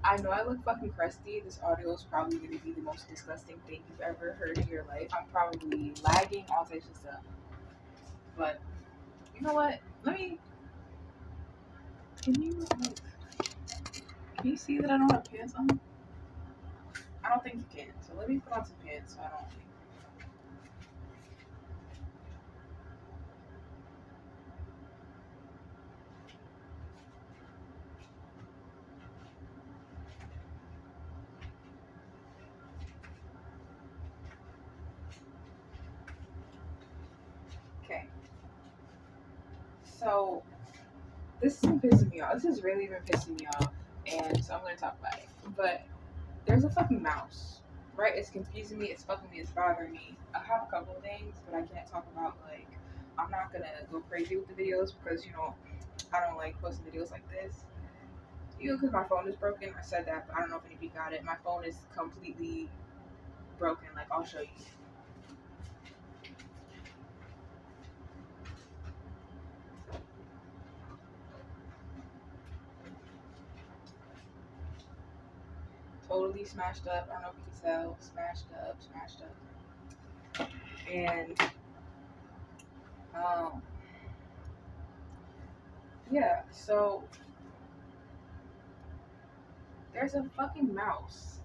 I know I look fucking crusty. This audio is probably going to be the most disgusting thing you've ever heard in your life. I'm probably lagging, all types of stuff. But you know what? Let me. Can you like? Can you see that I don't have pants on? I don't think you can. So let me put on some pants so I don't. Okay. So this has been pissing me off. This has really been pissing me off, and so I'm gonna talk about it. But there's a fucking mouse, right? It's confusing me. It's fucking me. It's bothering me. I have a couple of things, but I can't talk about like. I'm not gonna go crazy with the videos because I don't like posting videos like this. Because my phone is broken. I said that, but I don't know if anybody got it. My phone is completely broken. Like I'll show you. Totally smashed up. I don't know if you can tell. Smashed up. And um, yeah. So there's a fucking mouse.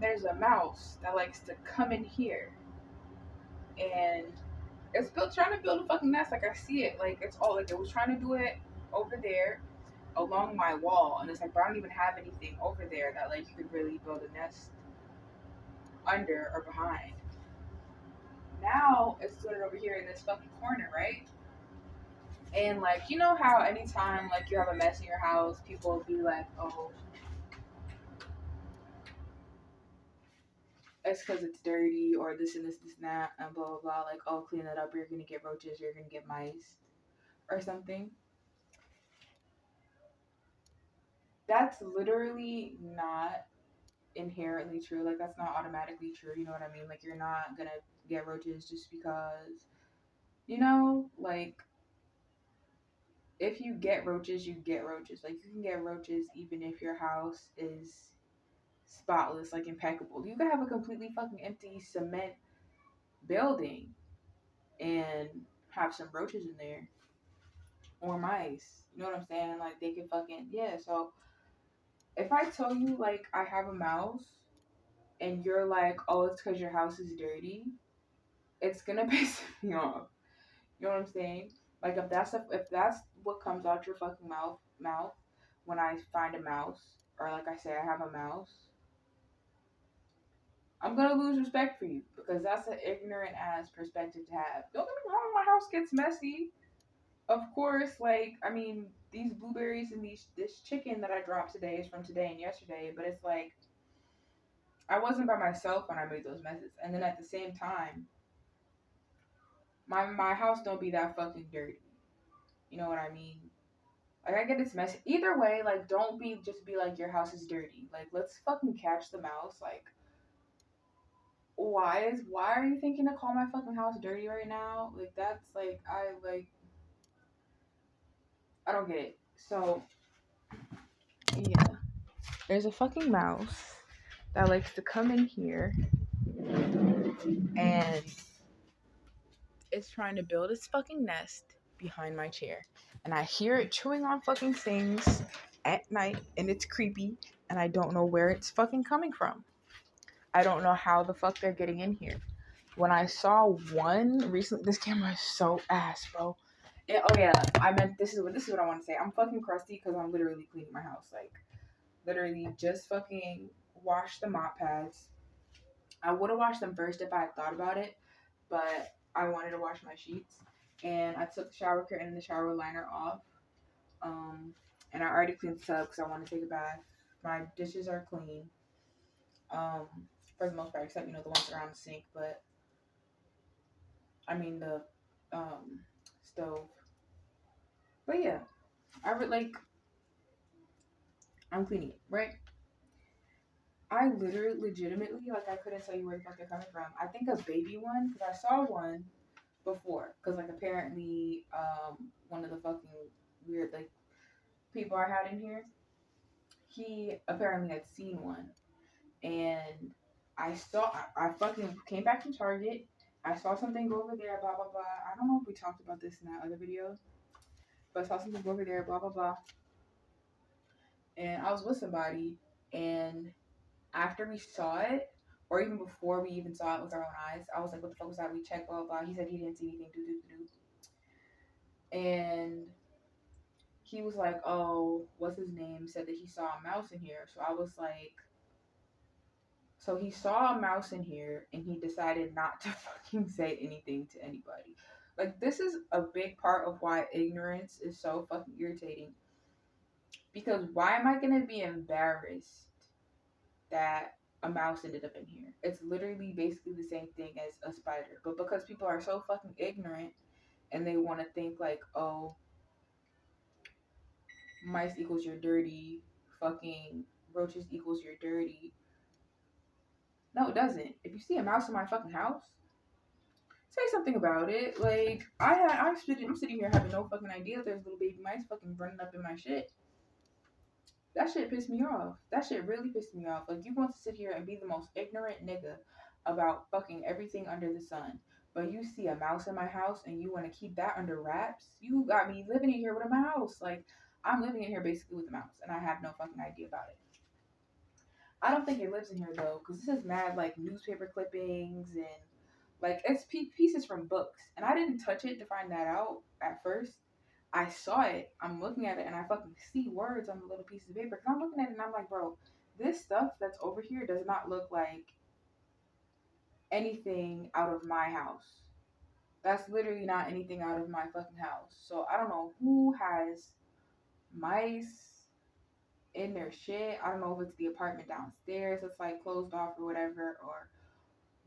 There's a mouse that likes to come in here, and it's built trying to build a fucking nest. Like I see it. Like it's all like it was trying to do it over there along my wall, and it's like, but I don't even have anything over there that like you could really build a nest under or behind. Now it's doing it over here in this fucking corner, right? And like you know how anytime like you have a mess in your house, people will be like, oh, it's because it's dirty or this and this and that and blah blah blah. Like, oh, clean it up. You're gonna get roaches. You're gonna get mice or something. That's literally not inherently true. Like that's not automatically true. You know what I mean? Like you're not gonna get roaches just because like if you get roaches, you get roaches. Like you can get roaches even if your house is spotless, like impeccable. You could have a completely fucking empty cement building and have some roaches in there or mice. You know what I'm saying? Like they could fucking yeah. So if I tell you like I have a mouse and you're like, oh, it's because your house is dirty, it's gonna piss me off. You know what I'm saying? Like if that's what comes out your fucking mouth when I find a mouse or like I say I have a mouse, I'm gonna lose respect for you because that's an ignorant ass perspective to have. Don't get me wrong, my house gets messy. Of course, like I mean, these blueberries and this chicken that I dropped today is from today and yesterday, but it's like I wasn't by myself when I made those messes. And then at the same time, my house don't be that fucking dirty. You know what I mean? Like I get it's messy. Either way, like don't be like your house is dirty. Like let's fucking catch the mouse. Like why are you thinking to call my fucking house dirty right now? Like that's I don't get it. So yeah. There's a fucking mouse that likes to come in here and it's trying to build its fucking nest behind my chair. And I hear it chewing on fucking things at night and it's creepy and I don't know where it's fucking coming from. I don't know how the fuck they're getting in here. When I saw one recently, this camera is so ass, bro. Oh yeah, I meant this is what I want to say. I'm fucking crusty because I'm literally cleaning my house. Like literally just fucking wash the mop pads. I would have washed them first if I had thought about it, but I wanted to wash my sheets. And I took the shower curtain and the shower liner off. And I already cleaned the tub because I want to take a bath. My dishes are clean. Um, for the most part, except the ones around the sink. But I mean the stove. But yeah, I would like I'm cleaning it, right? I literally, legitimately, like I couldn't tell you where the fuck they're coming from. I think a baby one because I saw one before because like apparently one of the fucking weird like people I had in here, he apparently had seen one, and I fucking came back from Target. I saw something go over there, blah blah blah. I don't know if we talked about this in that other video, but I saw something go over there, blah blah blah. And I was with somebody, and after we saw it, or even before we even saw it with our own eyes, I was like, "What the fuck was that?" We checked, blah blah blah. He said he didn't see anything, and he was like, "Oh, what's his name?" Said that he saw a mouse in here. So I was like, so he saw a mouse in here and he decided not to fucking say anything to anybody. Like, this is a big part of why ignorance is so fucking irritating. Because why am I gonna be embarrassed that a mouse ended up in here? It's literally basically the same thing as a spider. But because people are so fucking ignorant and they want to think like, oh, mice equals you're dirty, fucking roaches equals you're dirty. No, it doesn't. If you see a mouse in my fucking house, say something about it. Like, I'm sitting here having no fucking idea there's little baby mice fucking running up in my shit. That shit pissed me off. That shit really pissed me off. Like, you want to sit here and be the most ignorant nigga about fucking everything under the sun, but you see a mouse in my house and you want to keep that under wraps? You got me living in here with a mouse. Like, I'm living in here basically with a mouse, and I have no fucking idea about it. I don't think it lives in here though, because this is mad like newspaper clippings and like it's pieces from books, and I didn't touch it to find that out at first. I saw it, I'm looking at it, and I fucking see words on the little piece of paper. Cause I'm looking at it and I'm like, bro, this stuff that's over here does not look like anything out of my house. That's literally not anything out of my fucking house. So I don't know who has mice in their shit. I don't know if it's the apartment downstairs that's like closed off or whatever, or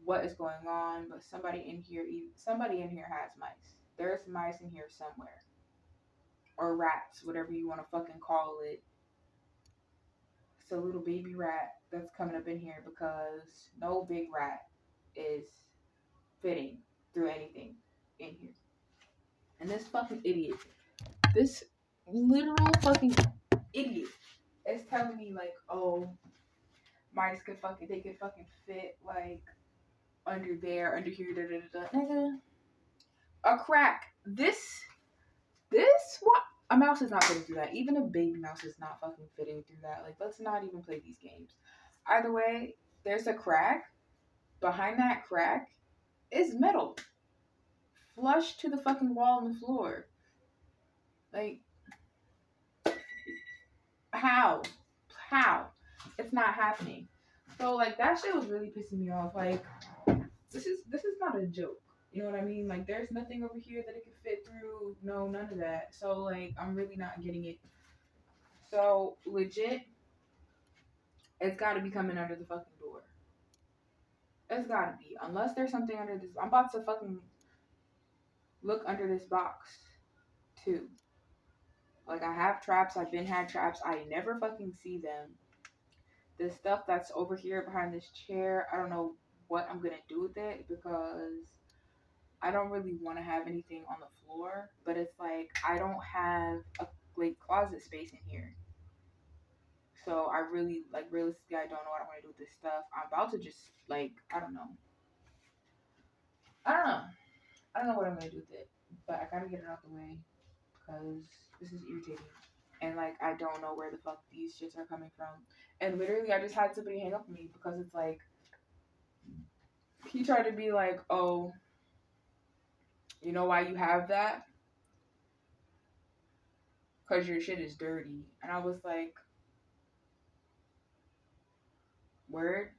what is going on, but somebody in here has mice. There's mice in here somewhere, or rats, whatever you want to fucking call it. It's a little baby rat that's coming up in here because no big rat is fitting through anything in here. And this fucking idiot, this literal fucking idiot, is telling me like, oh, mice they could fucking fit like under there, under here, da da da da. Nigga, a crack. This what? A mouse is not fitting through that. Even a baby mouse is not fucking fitting through that. Like, let's not even play these games. Either way, there's a crack. Behind that crack is metal, flush to the fucking wall and the floor. Like, how? It's not happening. So like that shit was really pissing me off. Like, this is not a joke. You know what I mean? Like, there's nothing over here that it could fit through. No, none of that. So like, I'm really not getting it. So legit, it's got to be coming under the fucking door. It's got to be. Unless there's something under this. I'm about to fucking look under this box too. Like, I have traps. I've been had traps. I never fucking see them. This stuff that's over here behind this chair, I don't know what I'm going to do with it, because I don't really want to have anything on the floor. But it's like, I don't have a like closet space in here. So I really, like, realistically, I don't know what I'm going to do with this stuff. I'm about to just, like, I don't know. I don't know what I'm going to do with it. But I got to get it out the way, because this is irritating. And, like, I don't know where the fuck these shits are coming from. And literally, I just had somebody hang up on me, because it's like, he tried to be like, oh, you know why you have that? Because your shit is dirty. And I was like, word?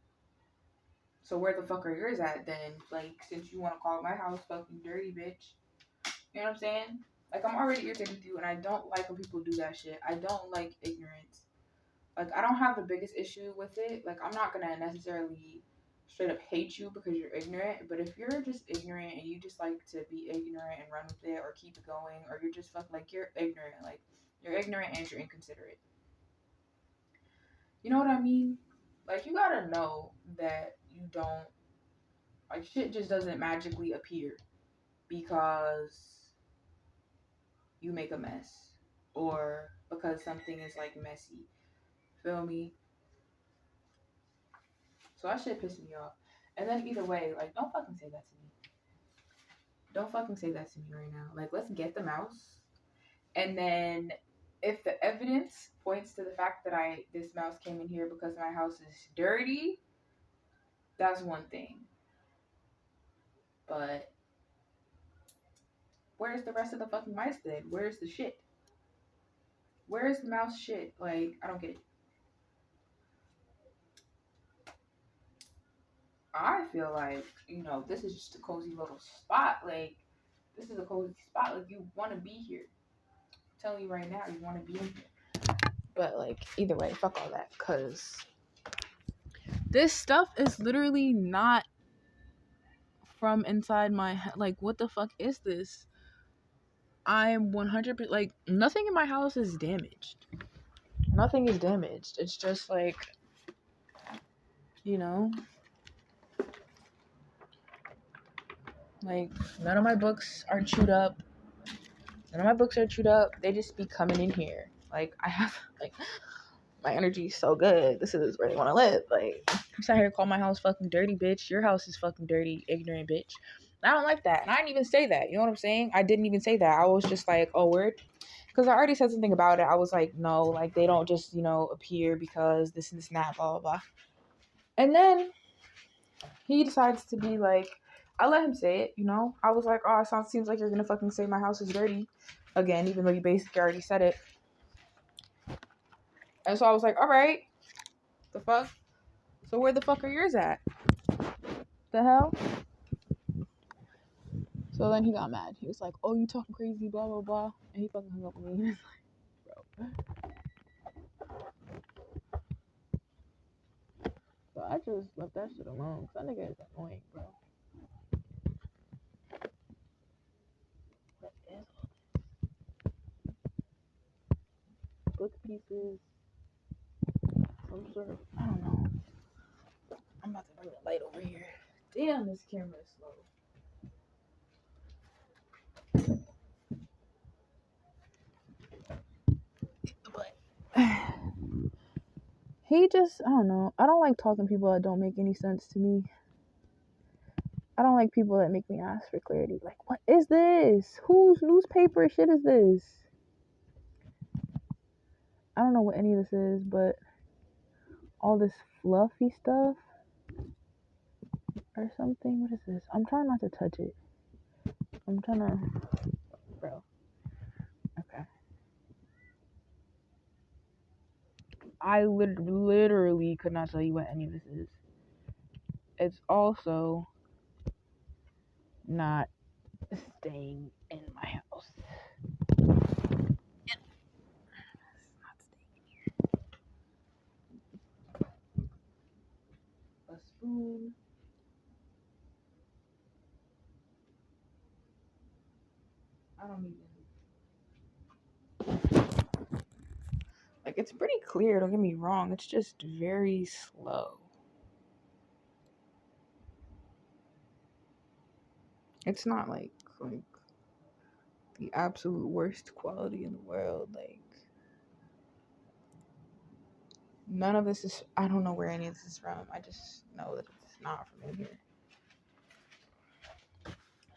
So where the fuck are yours at then? Like, since you want to call my house fucking dirty, bitch. You know what I'm saying? Like, I'm already irritated with you, and I don't like when people do that shit. I don't like ignorance. Like, I don't have the biggest issue with it. Like, I'm not gonna necessarily straight up hate you because you're ignorant. But if you're just ignorant and you just like to be ignorant and run with it or keep it going, or you're just fucking, like, you're ignorant. Like, you're ignorant and you're inconsiderate. You know what I mean? Like, you gotta know that you don't, like, shit just doesn't magically appear because you make a mess, or because something is like messy. Feel me? So that shit pissed me off. And then either way, like, don't fucking say that to me. Don't fucking say that to me right now. Like, let's get the mouse. And then if the evidence points to the fact that this mouse came in here because my house is dirty, that's one thing. But where's the rest of the fucking mice then? Where's the shit? Where's the mouse shit? Like, I don't get it. I feel like, this is just a cozy little spot. Like, this is a cozy spot. Like, you want to be here. I'm telling you right now, you want to be in here. But, like, either way, fuck all that. Because this stuff is literally not from inside my head. Like, what the fuck is this? I am 100%, like, nothing in my house is damaged. Nothing is damaged. It's just, like, like, none of my books are chewed up. They just be coming in here. Like, I have, like, my energy is so good. This is where they want to live. Like, you sat here and call my house fucking dirty, bitch. Your house is fucking dirty, ignorant bitch. I don't like that. And I didn't even say that. You know what I'm saying? I didn't even say that. I was just like, oh, word. Because I already said something about it. I was like, no, like, they don't just, appear because this and this and that, blah, blah, blah. And then he decides to be like, I let him say it, I was like, oh, it seems like you're going to fucking say my house is dirty again, even though you basically already said it. And so I was like, all right, the fuck? So where the fuck are yours at? The hell? So then he got mad. He was like, oh, you talking crazy, blah, blah, blah. And he fucking hung up with me. He was like, bro. So I just left that shit alone. Cause that nigga is annoying, bro. What is book pieces? Some sort of, I don't know. I'm about to bring the light over here. Damn, this camera is slow. But he just, I don't know. I don't like talking to people that don't make any sense to me. I don't like people that make me ask for clarity. Like, what is this? Whose newspaper shit is this? I don't know what any of this is, but all this fluffy stuff or something. What is this? I'm trying not to touch it. I'm trying to, bro. Okay. I literally could not tell you what any of this is. It's also not staying in my house. It's not staying in here. A spoon. I don't even. Like, it's pretty clear, don't get me wrong. It's just very slow. It's not like the absolute worst quality in the world. Like, none of this is, I don't know where any of this is from. I just know that it's not from in here.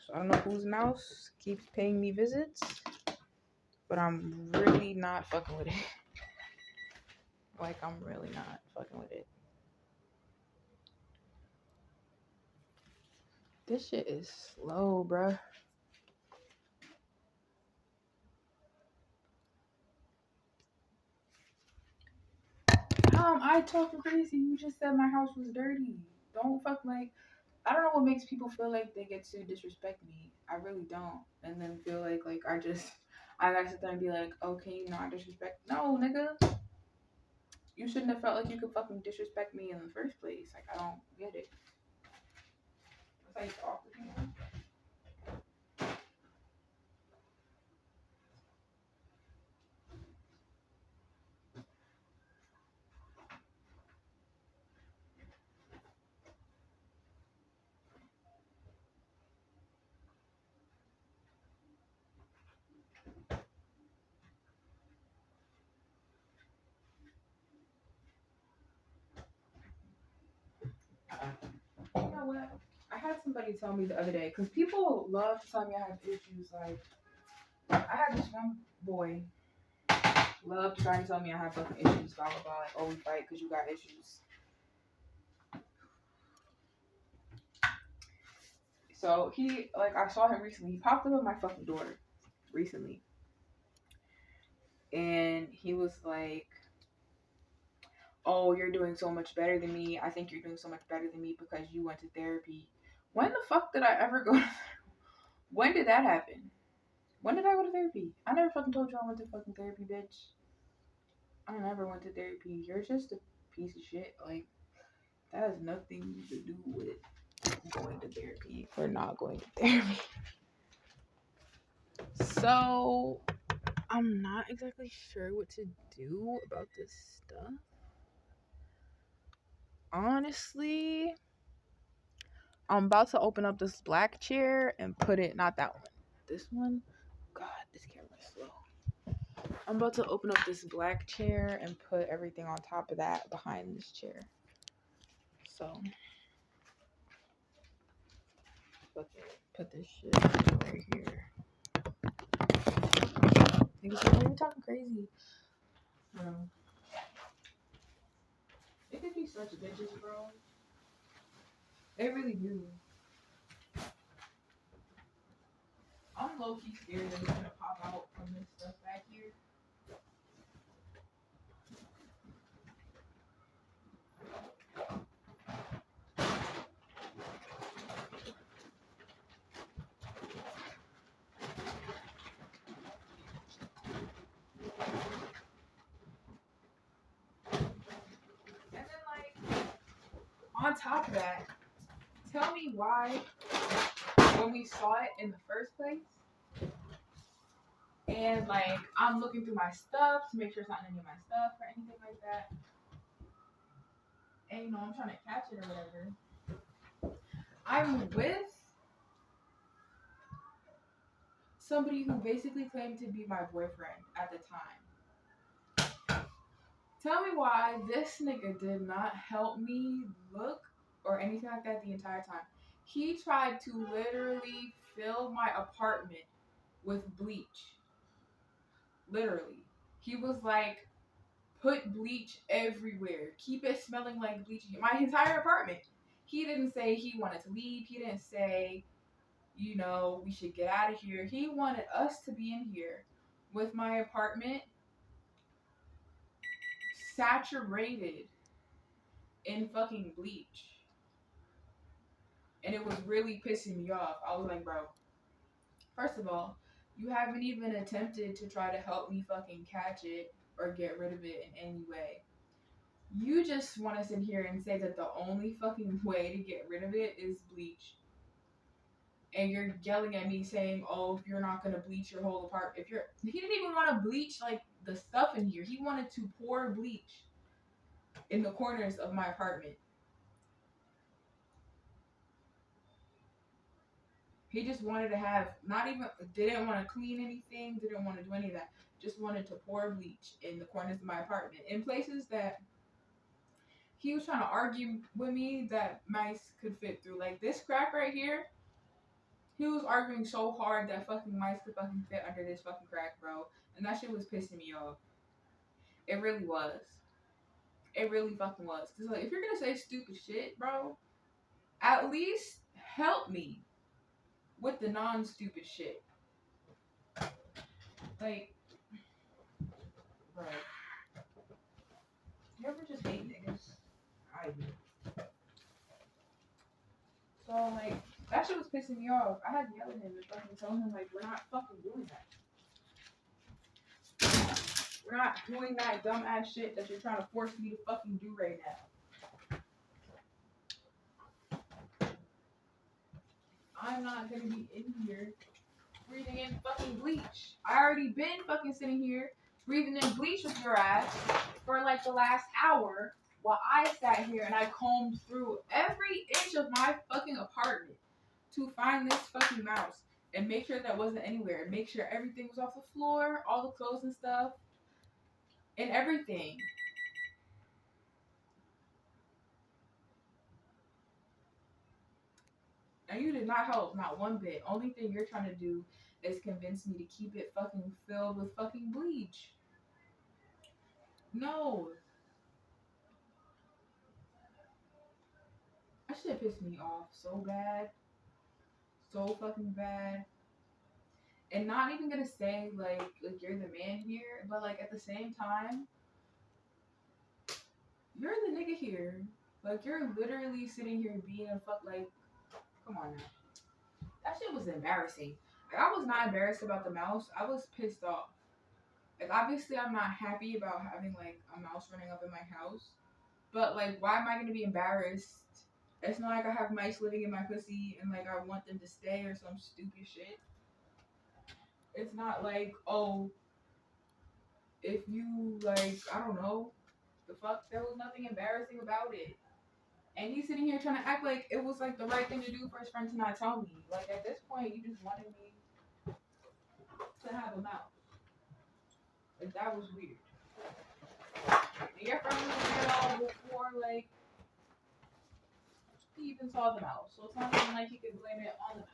So I don't know whose mouse keeps paying me visits, but I'm really not fucking with it. Like, I'm really not fucking with it. This shit is slow, bruh. I talking crazy. You just said my house was dirty. Don't fuck, like, I don't know what makes people feel like they get to disrespect me. I really don't. And then feel like I gotta sit there and be like, oh, can you not disrespect? No, nigga. You shouldn't have felt like you could fucking disrespect me in the first place. Like, I don't get it. That's how you talk to people. had somebody tell me the other day, because people love to tell me I have issues. Like, I had this one boy love trying to tell me I have fucking issues, blah, blah, blah. Like, oh, we fight because you got issues. So he, like, I saw him recently. He popped up at my fucking door recently. And he was like, oh, you're doing so much better than me. I think you're doing so much better than me because you went to therapy. When the fuck did I ever go to therapy? When did that happen? When did I go to therapy? I never fucking told you I went to fucking therapy, bitch. I never went to therapy. You're just a piece of shit. Like, that has nothing to do with going to therapy or not going to therapy. So, I'm not exactly sure what to do about this stuff. Honestly, I'm about to open up this black chair and put it, not that one, this one. God, this camera's slow. I'm about to open up this black chair and put everything on top of that behind this chair. So, put this shit right here. Niggas are really talking crazy. Bro. They could be such bitches, bro. They really do. I'm low-key scared that it's gonna pop out from this stuff back here. And then, like, on top of that, tell me why, when we saw it in the first place, and, like, I'm looking through my stuff to make sure it's not any of my stuff or anything like that, and, you know, I'm trying to catch it or whatever, I'm with somebody who basically claimed to be my boyfriend at the time. Tell me why this nigga did not help me look or anything like that the entire time. He tried to literally fill my apartment with bleach. Literally. He was like, put bleach everywhere. Keep it smelling like bleach. My entire apartment. He didn't say he wanted to leave. He didn't say, you know, we should get out of here. He wanted us to be in here with my apartment saturated in fucking bleach. And it was really pissing me off. I was like, bro, first of all, you haven't even attempted to try to help me fucking catch it or get rid of it in any way. You just want to sit here and say that the only fucking way to get rid of it is bleach. And you're yelling at me saying, oh, if you're not going to bleach your whole apartment. He didn't even want to bleach like the stuff in here. He wanted to pour bleach in the corners of my apartment. He just wanted to have, didn't want to clean anything, didn't want to do any of that. Just wanted to pour bleach in the corners of my apartment. In places that he was trying to argue with me that mice could fit through. Like this crack right here, he was arguing so hard that fucking mice could fucking fit under this fucking crack, bro. And that shit was pissing me off. It really was. It really fucking was. Cause like, if you're gonna say stupid shit, bro, at least help me with the non-stupid shit. Like, bro, you ever just hate niggas? I do. So like, that shit was pissing me off. I had to yell at him and fucking tell him like, we're not fucking doing that. We're not doing that dumbass shit that you're trying to force me to fucking do right now. I'm not gonna be in here breathing in fucking bleach. I already been fucking sitting here breathing in bleach with your ass for like the last hour while I sat here and I combed through every inch of my fucking apartment to find this fucking mouse and make sure that wasn't anywhere. And make sure everything was off the floor, all the clothes and stuff, and everything. And you did not help, not one bit. Only thing you're trying to do is convince me to keep it fucking filled with fucking bleach. No. That shit pissed me off so bad. So fucking bad. And not even gonna say like you're the man here, but like at the same time, you're the nigga here. Like you're literally sitting here being a fuck like, come on now. That shit was embarrassing. Like I was not embarrassed about the mouse. I was pissed off. Like obviously I'm not happy about having like a mouse running up in my house. But like why am I gonna be embarrassed? It's not like I have mice living in my pussy and like I want them to stay or some stupid shit. It's not like, oh, if you like, I don't know, the fuck, there was nothing embarrassing about it. And he's sitting here trying to act like it was like the right thing to do for his friend to not tell me. Like at this point, you just wanted me to have a mouse. Like that was weird. And your friend was there all before like he even saw the mouse. So it's not even like he could blame it on the mouse.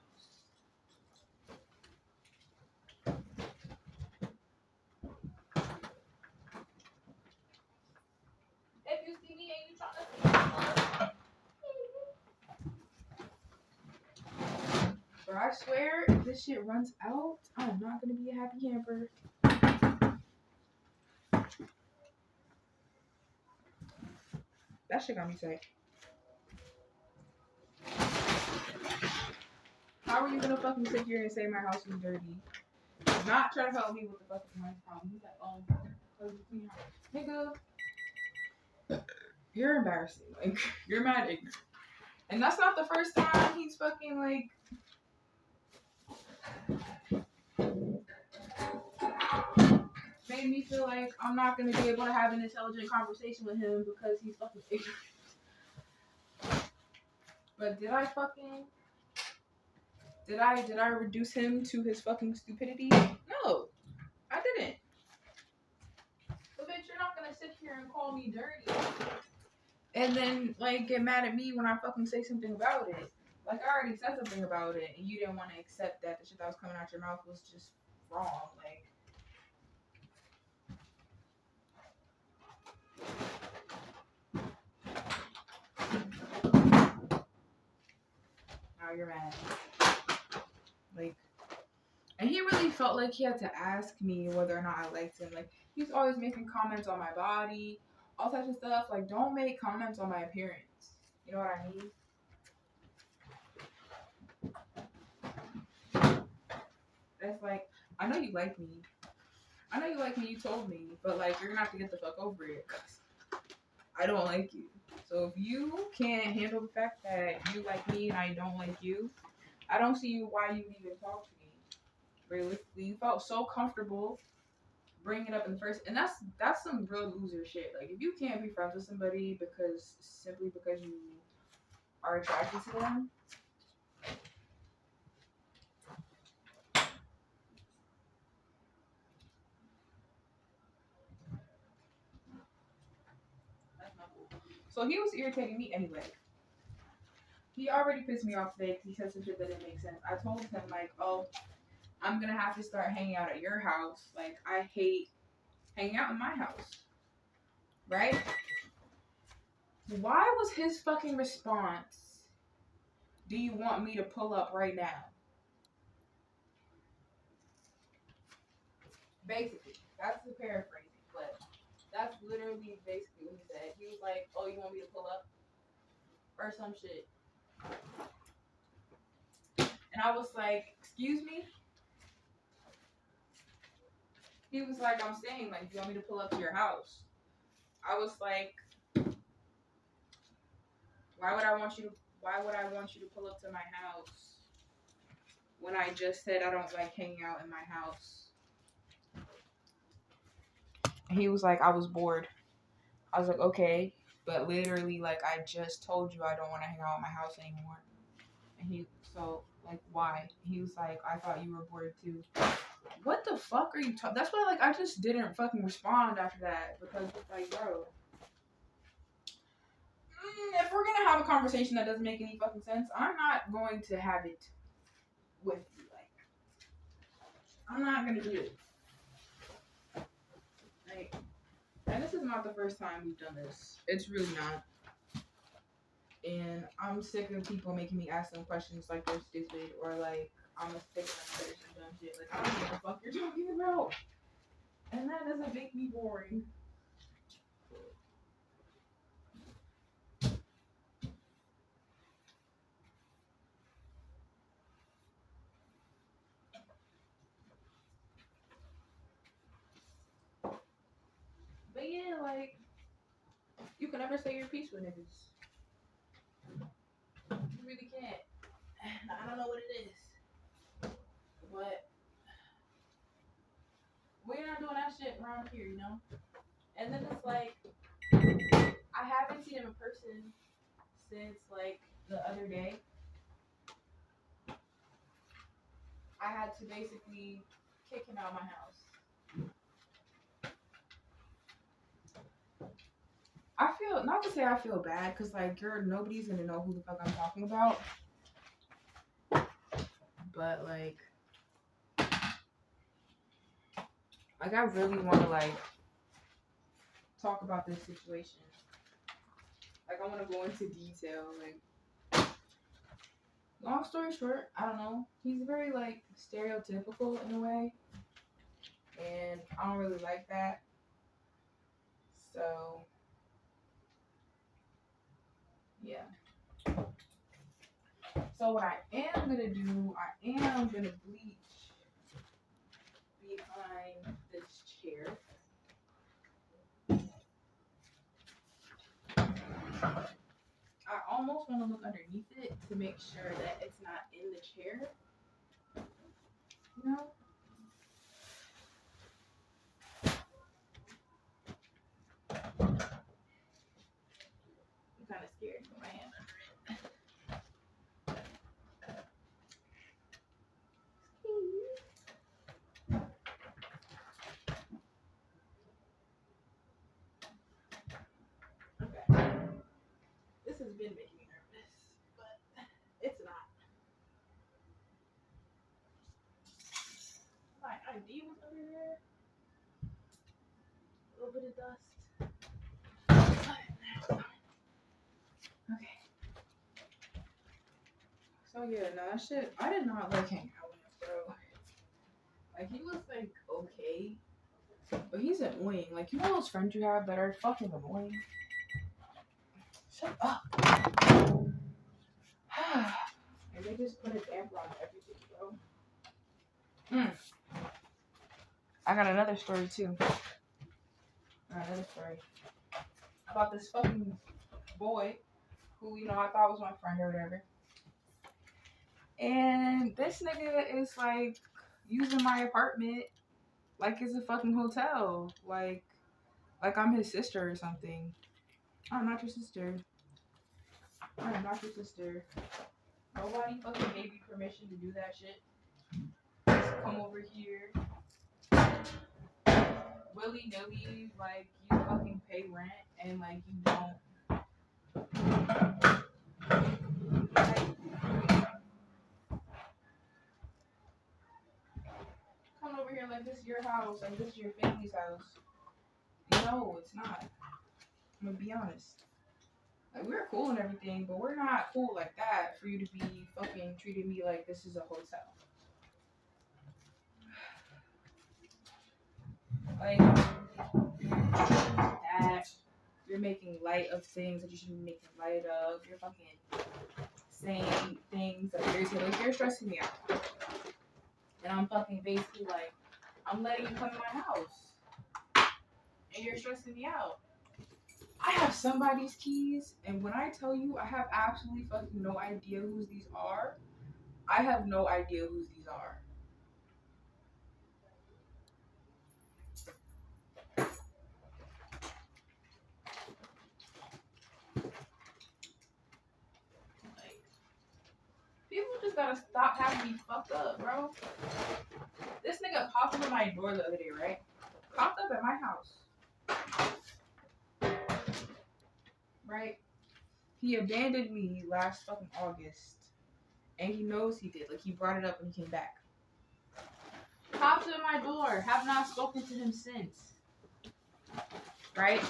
If you see me and you trying to but I swear, if this shit runs out, I'm not gonna be a happy camper. That shit got me sick. How are you gonna fucking sit here and say my house is dirty? Not try to help me with the fucking mice problem. He's like, nigga, you're embarrassing. Like, you're mad ignorant. And that's not the first time he's fucking like. Made me feel like I'm not gonna be able to have an intelligent conversation with him because he's fucking ignorant. But did I reduce him to his fucking stupidity? No, I didn't. But bitch, you're not gonna sit here and call me dirty and then like get mad at me when I fucking say something about it. Like I already said something about it and you didn't want to accept that the shit that was coming out your mouth was just wrong. Like now you're mad. Like, and he really felt like he had to ask me whether or not I liked him. Like, he's always making comments on my body, all types of stuff. Like, don't make comments on my appearance. You know what I mean? That's like, I know you like me. I know you like me, you told me. But, like, you're gonna have to get the fuck over it. Because I don't like you. So if you can't handle the fact that you like me and I don't like you, I don't see why you even talk to me. Realistically, you felt so comfortable bringing it up in the first, and that's some real loser shit. Like if you can't be friends with somebody simply because you are attracted to them, that's not cool. So he was irritating me anyway. He already pissed me off today because he said some shit that didn't make sense. I told him like, oh, I'm gonna have to start hanging out at your house. Like I hate hanging out in my house, right? Why was his fucking response, do you want me to pull up right now? Basically, that's the paraphrasing, but that's literally basically what he said. He was like, oh, you want me to pull up? Or some shit. And I was like, excuse me? He was like, I'm saying, like, do you want me to pull up to your house? I was like, why would I want you to pull up to my house when I just said I don't like hanging out in my house? And he was like, I was bored. I was like, okay, but literally, like, I just told you I don't want to hang out in my house anymore. And like, why? He was like, I thought you were bored too. What the fuck are you talking? That's why, like, I just didn't fucking respond after that because it's like, bro. If we're gonna have a conversation that doesn't make any fucking sense, I'm not going to have it with you. Like, I'm not gonna do it. Like, and this is not the first time we've done this. It's really not. And I'm sick of people making me ask them questions like they're stupid or like I'm a sick of them some dumb shit. Like, I don't know what the fuck you're talking about. And that doesn't make me boring. But yeah, like, you can never say your piece with niggas. You really can't. I don't know what it is. But we're not doing that shit around here, you know? And then it's like, I haven't seen him in person since like the other day. I had to basically kick him out of my house. I feel, not to say I feel bad, because like nobody's gonna know who the fuck I'm talking about. But like I really want to like talk about this situation. Like, I want to go into detail. Like, long story short, I don't know. He's very like stereotypical in a way, and I don't really like that. So yeah. So what I am gonna do, I am gonna bleach behind this chair. I almost want to look underneath it to make sure that it's not in the chair. You know? I'm kind of scared to put my hand under it. Okay. This has been making me nervous, but it's not. My ID was under there. A little bit of dust. Okay. So yeah, no, that shit, I did not like hanging out with him, bro. Like, he was like okay, but he's annoying. Like, you know those friends you have that are fucking annoying? Shut up. And they just put a damper on everything, bro. I got another story too. Another story about this fucking boy who, you know, I thought was my friend or whatever. And this nigga is like using my apartment like it's a fucking hotel. Like I'm his sister or something. I'm not your sister. I am not your sister. Nobody fucking gave you permission to do that shit. Just come over here. Willy-nilly, like you fucking pay rent and like you don't. Come over here like this is your house, like this is your family's house. No, it's not. I'm gonna be honest. Like, we're cool and everything, but we're not cool like that for you to be fucking treating me like this is a hotel. Like, that you're making light of things that you shouldn't be making light of. You're fucking saying things that like you're stressing me out. And I'm fucking basically like, I'm letting you come to my house. And you're stressing me out. I have somebody's keys, and when I tell you I have absolutely fucking no idea whose these are, I have no idea whose these are. Like, people just gotta stop having me fucked up, bro. This nigga popped up at my door the other day, right? Popped up at my house. Right? He abandoned me last fucking August. And he knows he did. Like, he brought it up when he came back. Popped at my door. Have not spoken to him since. Right?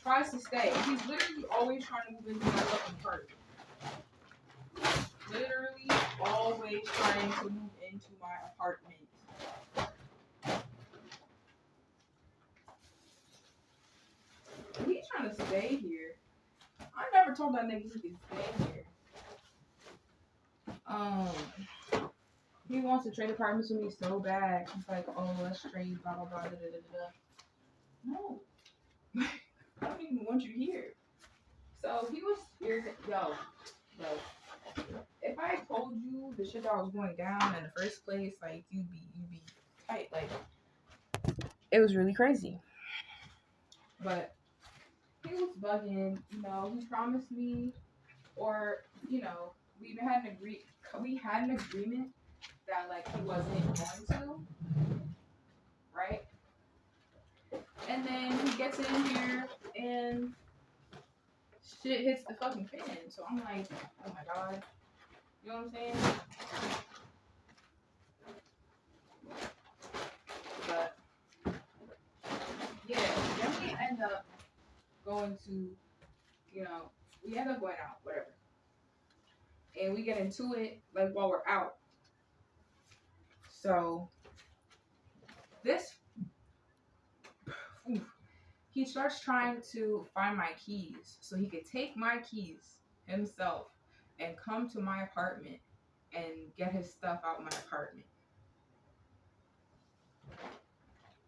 Tries to stay. He's literally always trying to move into my fucking apartment. Literally always trying to move into my apartment. He's trying to stay here. I never told that nigga he could stay here. He wants to trade apartments with me so bad. He's like, oh, let's trade, blah, blah, blah, da, da, da, da. No. I don't even want you here. So he was here. Yo, if I told you the shit that was going down in the first place, like, you'd be tight. Like, it was really crazy. But he was bugging, you know, he promised me, or, you know, we had an agreement that, like, he wasn't going to, right? And then he gets in here and shit hits the fucking fan. So I'm like, oh my god. You know what I'm saying? But yeah, then we end up going to, you know, we end up going out, whatever. And we get into it like while we're out. So this he starts trying to find my keys so he could take my keys himself and come to my apartment and get his stuff out of my apartment.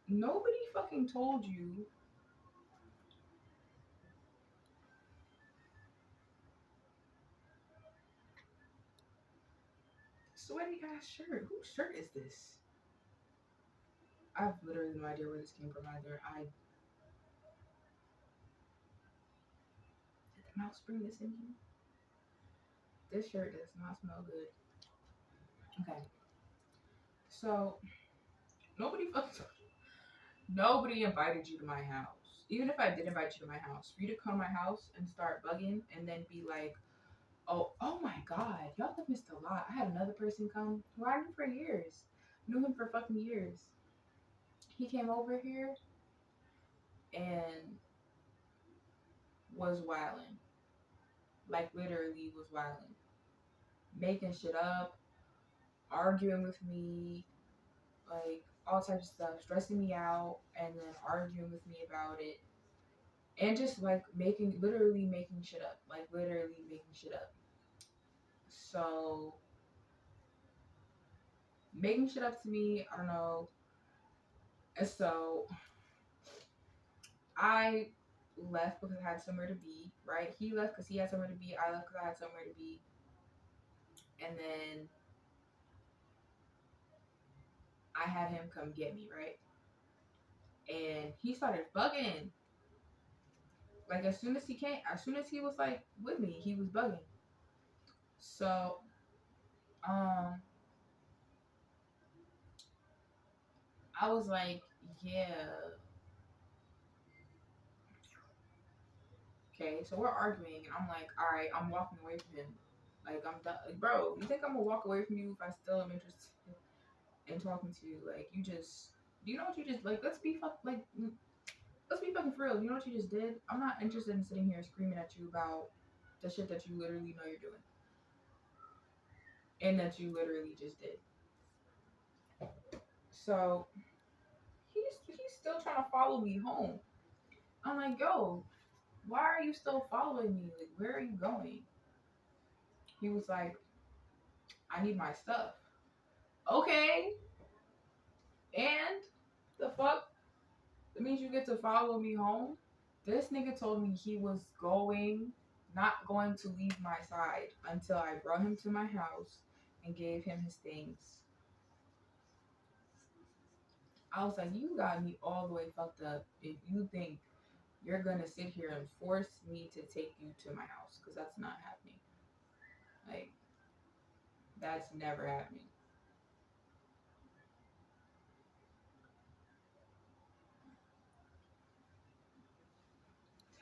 Nobody fucking told you sweaty ass shirt. Whose shirt is this? I have literally no idea where this came from either. Did the mouse bring this in here? This shirt does not smell good. Okay. So nobody invited you to my house. Even if I did invite you to my house, for you to come to my house and start bugging and then be like, oh my god, y'all have missed a lot. I had another person come who I knew for years. Knew him for fucking years. He came over here and was wilding. Like, literally was wilding. Making shit up, arguing with me, like all types of stuff, stressing me out, and then arguing with me about it. And just like literally making shit up. Like, literally making shit up. So, making shit up to me, I don't know. And so, I left because I had somewhere to be, right? He left because he had somewhere to be. I left because I had somewhere to be. And then I had him come get me, right? And he started bugging. Like, as soon as he was like with me, he was bugging. So, I was like, yeah. Okay, so we're arguing, and I'm like, all right, I'm walking away from him. Like, I'm done. Like, bro, you think I'm gonna walk away from you if I still am interested in talking to you? Like, you know what you just, like, let's be fucking for real. You know what you just did? I'm not interested in sitting here screaming at you about the shit that you literally know you're doing. And that you literally just did. So, he's still trying to follow me home. I'm like, yo, why are you still following me? Like, where are you going? He was like, I need my stuff. Okay. And the fuck? That means you get to follow me home? This nigga told me he was not going to leave my side until I brought him to my house and gave him his things. I was like, you got me all the way fucked up if you think you're gonna sit here and force me to take you to my house, because that's not happening. Like, that's never happening.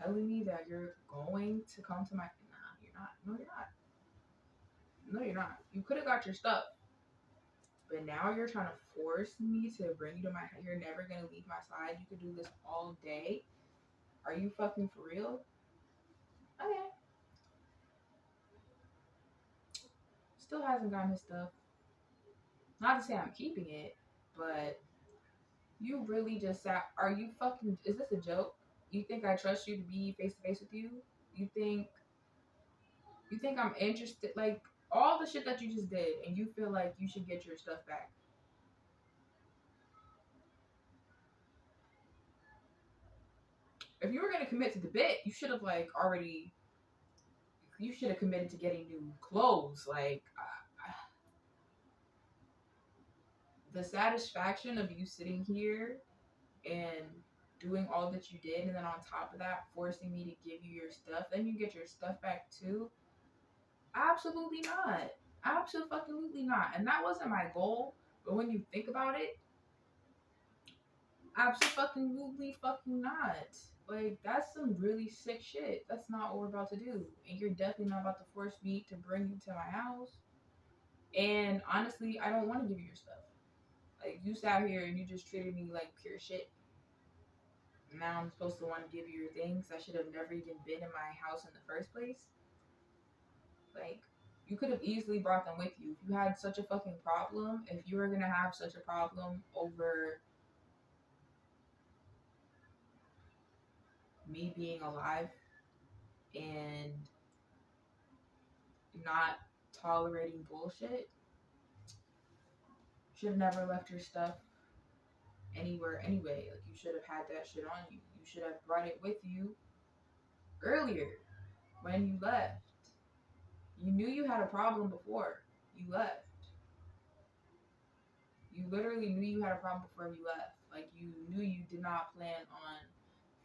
telling me that you're going to come to my. Nah, you're not. No, you're not. No, you're not. You could have got your stuff, but now you're trying to force me to bring you to my. You're never gonna leave my side. You could do this all day. Are you fucking for real? Okay. Still hasn't gotten his stuff. Not to say I'm keeping it, but you really just sat. Are you fucking? Is this a joke? You think I trust you to be face to face with you? You think I'm interested? Like all the shit that you just did, and you feel like you should get your stuff back. If you were gonna commit to the bit, you should have like already. You should have committed to getting new clothes. Like the satisfaction of you sitting here and doing all that you did, and then on top of that, forcing me to give you your stuff, then you get your stuff back too. Absolutely not. Absolutely not. And that wasn't my goal. But when you think about it, absolutely fucking not. Like that's some really sick shit. That's not what we're about to do. And you're definitely not about to force me to bring you to my house. And honestly, I don't want to give you your stuff. Like you sat here and you just treated me like pure shit. Now I'm supposed to want to give you your things. I should have never even been in my house in the first place. Like you could have easily brought them with you. If you had such a fucking problem, if you were gonna have such a problem over me being alive and not tolerating bullshit, you should have never left your stuff anywhere anyway. Like you should have had that shit on you. You should have brought it with you earlier when you left. You knew you had a problem before you left. You literally knew you had a problem before you left. Like you knew you did not plan on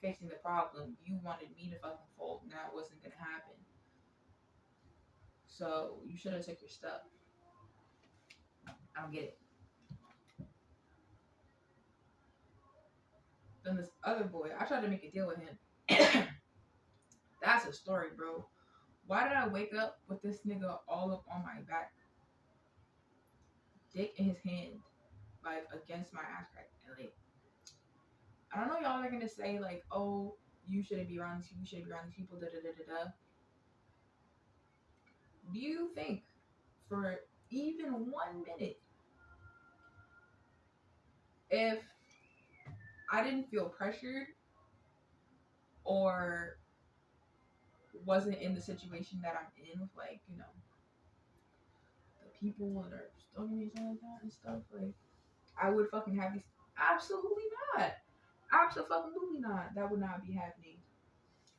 fixing the problem. You wanted me to fucking fold, and that wasn't gonna happen. So you should have took your stuff. I don't get it. Then this other boy, I tried to make a deal with him. That's a story, bro. Why did I wake up with this nigga all up on my back, dick in his hand, like against my ass crack? And like, I don't know, y'all are gonna say like, oh, you shouldn't be around these people. You shouldn't be around these people. Da da da da da. Do you think for even 1 minute, if I didn't feel pressured or wasn't in the situation that I'm in with, like, you know, the people that are stalking me and like that and stuff, like, I would fucking have these? Absolutely not. Absolutely not. That would not be happening.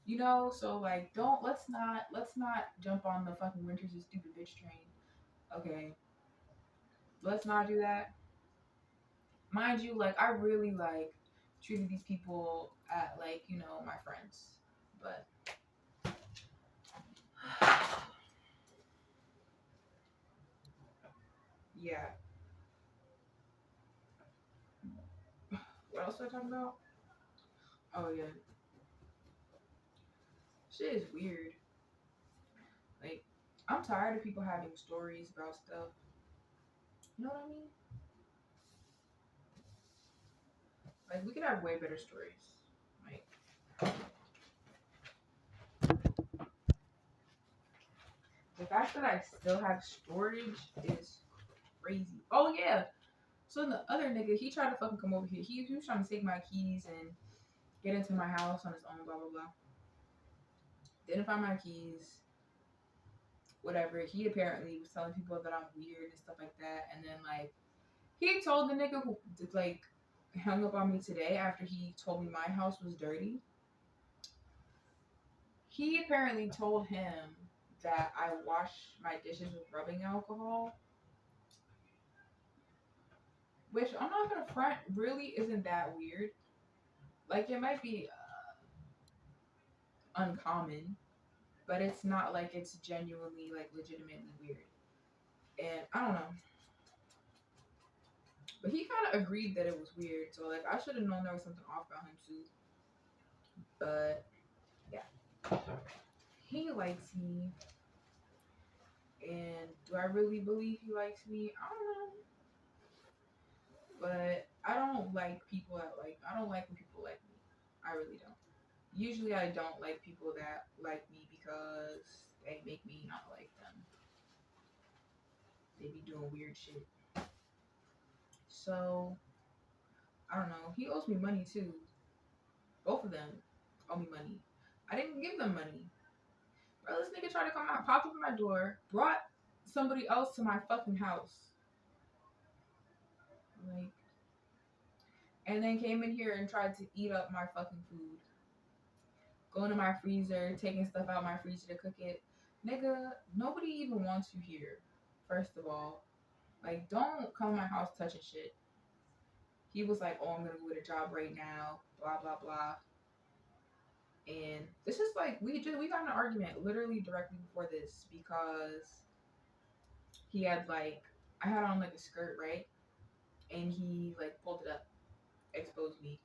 You know, so like, let's not jump on the fucking winters is stupid bitch train. Okay, let's not do that. Mind you, like, I really like treated these people at like, you know, my friends, but yeah. What else was I talking about? Oh yeah, shit is weird. Like, I'm tired of people having stories about stuff. You know what I mean? Like, we could have way better stories. Like, the fact that I still have storage is crazy. Oh yeah. So the other nigga, he tried to fucking come over here. He was trying to take my keys and get into my house on his own. Blah blah blah. Didn't find my keys. Whatever. He apparently was telling people that I'm weird and stuff like that. And then like he told the nigga who like hung up on me today after he told me my house was dirty. He apparently told him that I wash my dishes with rubbing alcohol, which I'm not gonna front really isn't that weird. Like it might be uncommon, but it's not like it's genuinely like legitimately weird. And I don't know. But he kind of agreed that it was weird, so like I should have known there was something off about him too. But Yeah. He likes me. And do I really believe he likes me? I don't know. But I don't like people that I don't like when people like me. I really don't. Usually I don't like people that like me because they make me not like them. They be doing weird shit. So I don't know. He owes me money too. Both of them owe me money. I didn't give them money. Bro, this nigga tried to come out, popped up at my door, brought somebody else to my fucking house. Like, and then came in here and tried to eat up my fucking food. Going to my freezer, taking stuff out my freezer to cook it. Nigga, nobody even wants you here. First of all. Like, don't come to my house touching shit. He was like, oh, I'm gonna go get a job right now, blah blah blah. And this is like we got in an argument literally directly before this because he had like I had on like a skirt, right? And he like pulled it up, exposed me.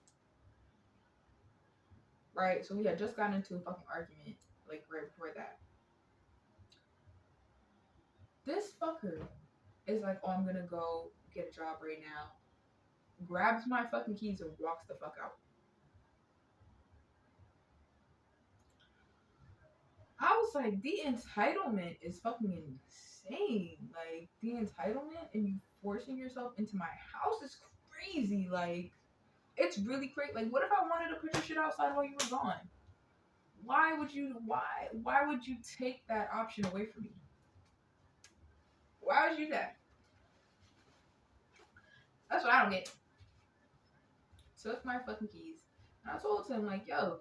Right? So we had just gotten into a fucking argument, like right before that. This fucker is like, oh, I'm gonna go get a job right now. Grabs my fucking keys and walks the fuck out. I was like, the entitlement is fucking insane. Like, the entitlement and you forcing yourself into my house is crazy. Like, it's really crazy. Like, what if I wanted to put your shit outside while you were gone? Why would you take that option away from me? Why would you do that? That's what I don't get. Took my fucking keys. And I told him, like, yo,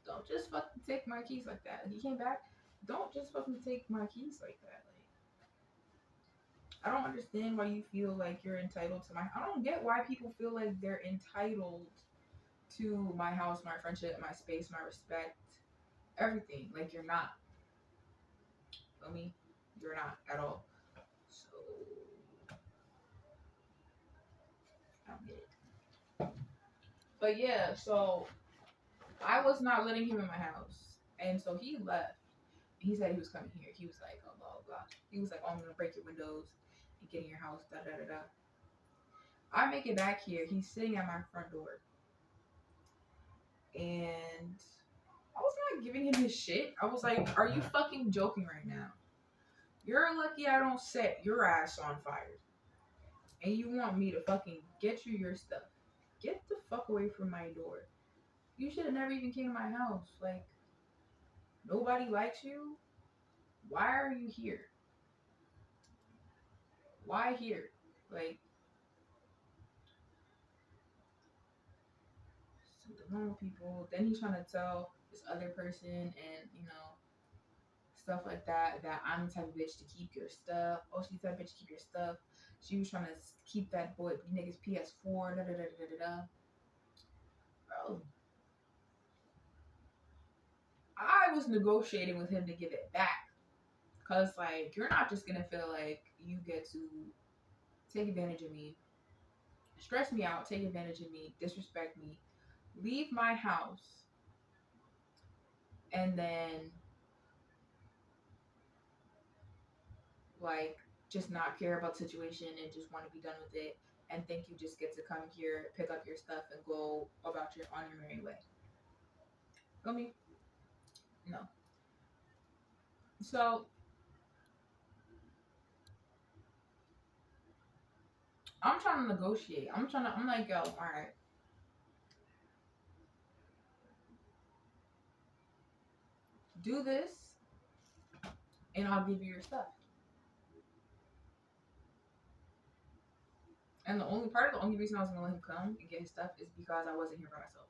don't just fucking take my keys like that. He came back, don't just fucking take my keys like that. Like, I don't understand why you feel like you're entitled to my. I don't get why people feel like they're entitled to my house, my friendship, my space, my respect, everything. Like you're not. Feel me? You're not at all. So I don't get it. But yeah, so I was not letting him in my house, and so he left. He said he was coming here. He was like, oh, blah blah. He was like, oh, I'm gonna break your windows and get in your house. Da da da da. I make it back here. He's sitting at my front door. And I was not giving him his shit. I was like, are you fucking joking right now? You're lucky I don't set your ass on fire. And you want me to fucking get you your stuff. Get the fuck away from my door. You should have never even came to my house. Like, nobody likes you. Why are you here? Why here? Like, something wrong with people. Then he's trying to tell this other person and, stuff like that, that I'm the type of bitch to keep your stuff. Oh, she's the type of bitch to keep your stuff. She was trying to keep that boy nigga's PS4, da da da da da da. Bro, I was negotiating with him to give it back. Cause like you're not just gonna feel like you get to take advantage of me, stress me out, take advantage of me, disrespect me, leave my house, and then like just not care about the situation and just want to be done with it and think you just get to come here, pick up your stuff and go about your on your merry way. Feel me? No. So I'm trying to negotiate. I'm like, yo, alright. Do this and I'll give you your stuff. And the only reason I was gonna let him come and get his stuff is because I wasn't here by myself.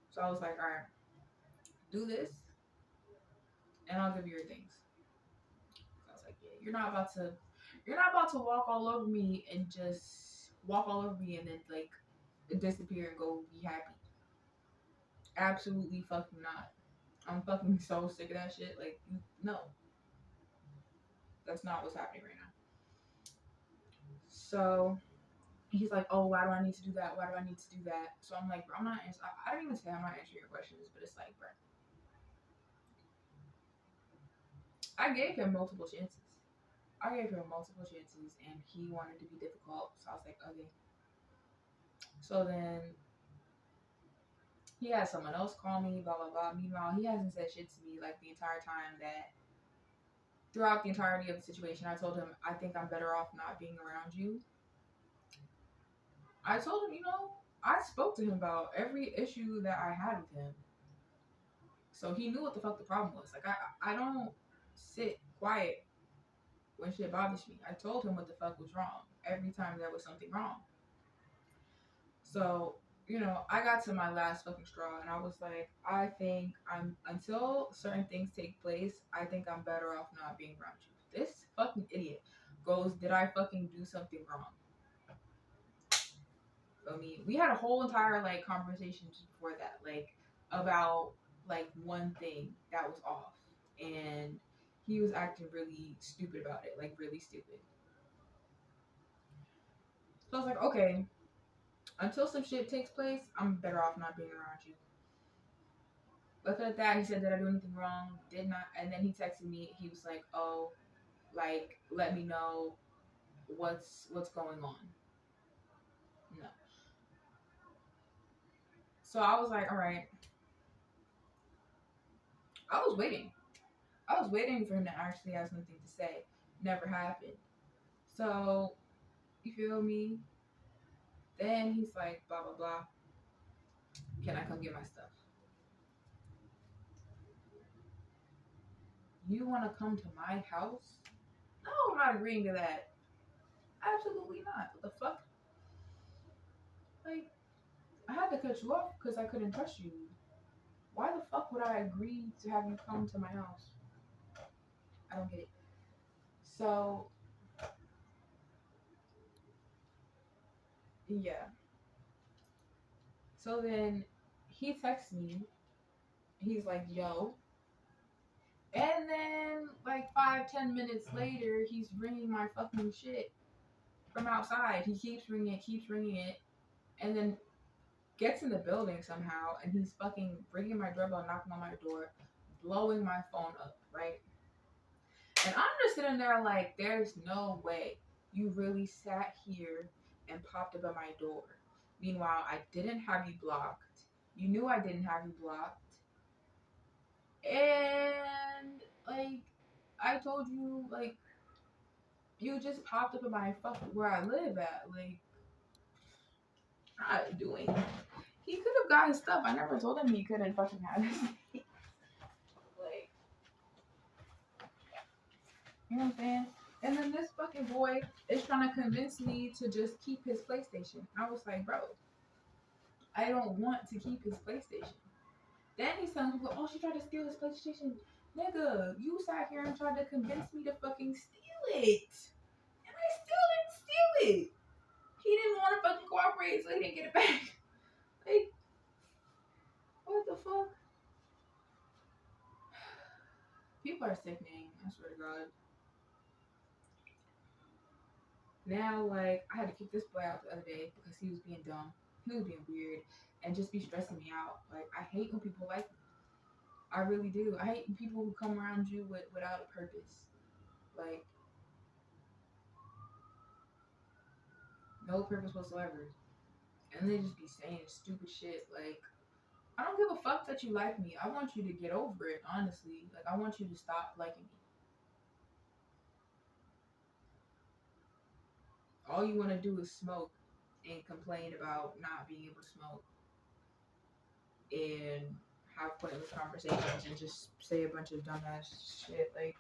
So I was like, all right, do this, and I'll give you your things. So I was like, yeah, you're not about to walk all over me and just walk all over me and then like disappear and go be happy. Absolutely fucking not. I'm fucking so sick of that shit. Like, no, that's not what's happening right now. So he's like, oh, why do I need to do that? Why do I need to do that? So I'm like, bro, I'm not answering. I don't even say I'm not answering your questions, but it's like, bro, I gave him multiple chances. I gave him multiple chances, and he wanted to be difficult. So I was like, okay. So then he had someone else call me, blah blah blah. Meanwhile, he hasn't said shit to me like the entire time that. Throughout the entirety of the situation, I told him, I think I'm better off not being around you. I told him, I spoke to him about every issue that I had with him. So he knew what the fuck the problem was. Like, I don't sit quiet when shit bothers me. I told him what the fuck was wrong every time there was something wrong. So, I got to my last fucking straw and I was like, I think until certain things take place, I think I'm better off not being around you. This fucking idiot goes, did I fucking do something wrong? I mean, we had a whole entire like conversation just before that, like about like one thing that was off, and he was acting really stupid about it, like really stupid. So I was like, okay, until some shit takes place, I'm better off not being around you. But at that, he said, did I do anything wrong? Did not. And then he texted me. He was like, oh, like let me know what's going on. No. So I was like, all right. I was waiting. I was waiting for him to actually have something to say. Never happened. So, you feel me? Then he's like, blah, blah, blah. Can I come get my stuff? You want to come to my house? No, I'm not agreeing to that. Absolutely not. What the fuck? Like, I had to cut you off because I couldn't trust you. Why the fuck would I agree to have you come to my house? I don't get it. So, yeah. So then he texts me. He's like, yo. And then, like 5-10 minutes later, he's ringing my fucking shit from outside. He keeps ringing it, and then gets in the building somehow, and he's fucking ringing my doorbell, knocking on my door, blowing my phone up, right? And I'm just sitting there like, there's no way you really sat here and popped up at my door. Meanwhile, I didn't have you blocked. You knew I didn't have you blocked. And, like, I told you, like, you just popped up at my fucking, where I live at. Like, not doing. He could have got his stuff. I never told him he couldn't fucking have his things. Like, you know what I'm saying? And then this fucking boy is trying to convince me to just keep his PlayStation. I was like, bro, I don't want to keep his PlayStation. Then he's telling people, oh, she tried to steal his PlayStation. Nigga, you sat here and tried to convince me to fucking steal it. And I still didn't steal it. He didn't want to fucking cooperate, so he didn't get it back. Like, what the fuck? People are sickening, I swear to God. Now, like, I had to kick this boy out the other day because he was being dumb. He was being weird and just be stressing me out. Like, I hate when people like me. I really do. I hate when people who come around you without a purpose. Like, no purpose whatsoever. And they just be saying stupid shit. Like, I don't give a fuck that you like me. I want you to get over it, honestly. Like, I want you to stop liking me. All you want to do is smoke and complain about not being able to smoke and have pointless conversations and just say a bunch of dumbass shit. Like,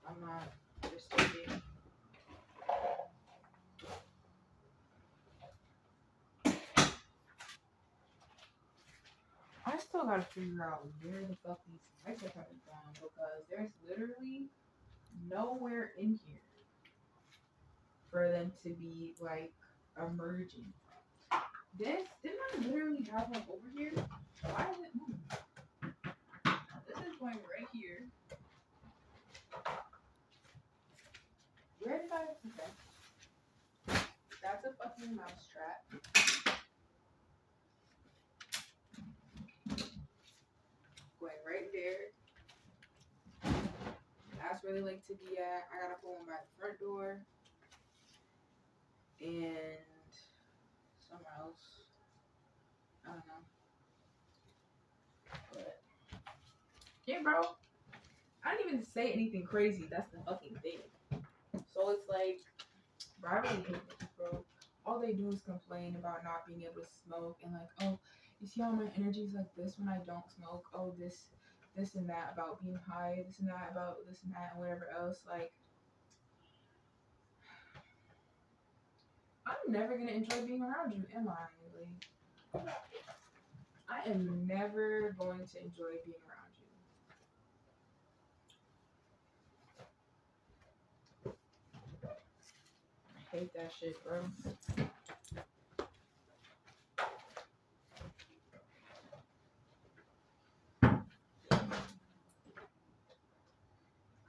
I'm not understanding. I still gotta figure out where the fuck these lights are coming from because there's literally nowhere in here for them to be like emerging from. Didn't I literally have one over here? Why is it moving? This is going right here. Where did I? Okay. That's a fucking mouse trap. Going right there. That's where they like to be at. I gotta pull them by the front door. And somewhere else. I don't know. But yeah, bro. I didn't even say anything crazy. That's the fucking thing. So it's like, bro, I really hate this, bro. All they do is complain about not being able to smoke and like, oh, you see how my energy's like this when I don't smoke. Oh, this and that about being high. This and that about this and that and whatever else. Like, I'm never gonna enjoy being around you, am I? Like, I am never going to enjoy being around you. I hate that shit, bro.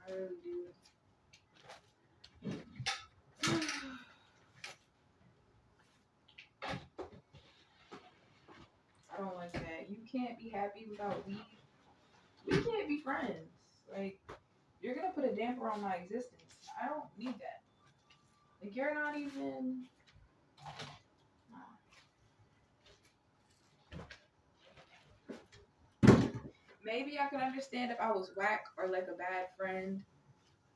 I really do. I don't like that. You can't be happy without weed. We can't be friends. Like, you're gonna put a damper on my existence. I don't need that. Like, you're not even. Maybe I could understand if I was whack or like a bad friend,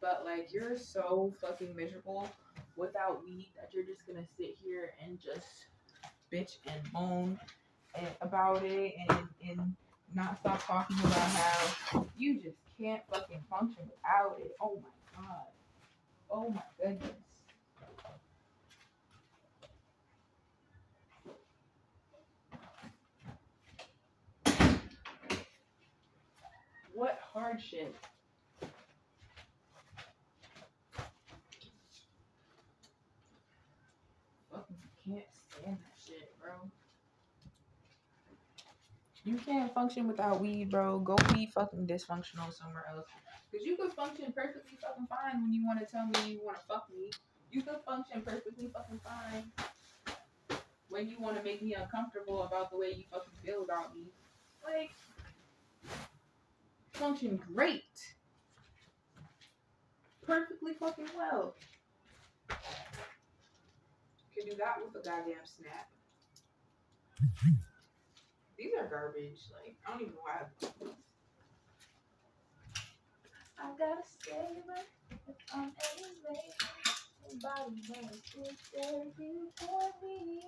but like, you're so fucking miserable without weed that you're just gonna sit here and just bitch and moan about it and not stop talking about how you just can't fucking function without it. Oh my god. Oh my goodness. What hardship? Fucking can't stand that shit, bro. You can't function without weed, bro. Go be fucking dysfunctional somewhere else. Because you could function perfectly fucking fine when you want to tell me you want to fuck me. You could function perfectly fucking fine when you want to make me uncomfortable about the way you fucking feel about me. Like, function great. Perfectly fucking well. Can do that with a goddamn snap. These are garbage. Like, I don't even know why I have them. I gotta savor if I'm anyway. Somebody knows it's there before me.